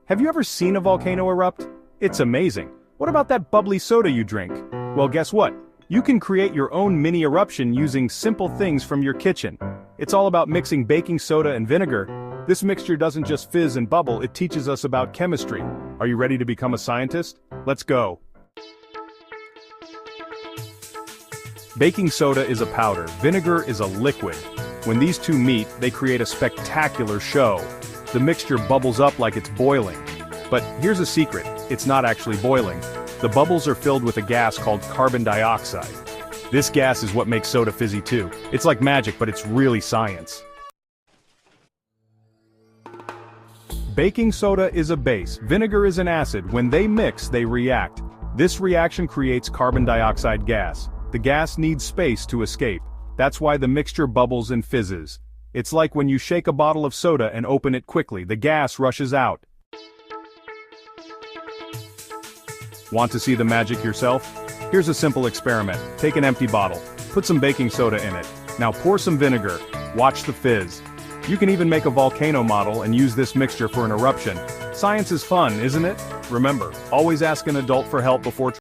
Have you ever seen a volcano erupt? It's amazing. What about that bubbly soda you drink? Well, guess what? You can create your own mini eruption using simple things from your kitchen. It's all about mixing baking soda and vinegar. This mixture doesn't just fizz and bubble, it teaches us about chemistry. Are you ready to become a scientist? Let's go. Baking soda is a powder, vinegar is a liquid. When these two meet, they create a spectacular show. The mixture bubbles up like it's boiling. But here's a secret, it's not actually boiling. The bubbles are filled with a gas called carbon dioxide. This gas is what makes soda fizzy too. It's like magic, but it's really science. Baking soda is a base, vinegar is an acid. When they mix, they react. This reaction creates carbon dioxide gas. The gas needs space to escape. That's why the mixture bubbles and fizzes. It's like when you shake a bottle of soda and open it quickly, the gas rushes out. Want to see the magic yourself? Here's a simple experiment. Take an empty bottle, put some baking soda in it. Now pour some vinegar, watch the fizz. You can even make a volcano model and use this mixture for an eruption. Science is fun, isn't it? Remember, always ask an adult for help before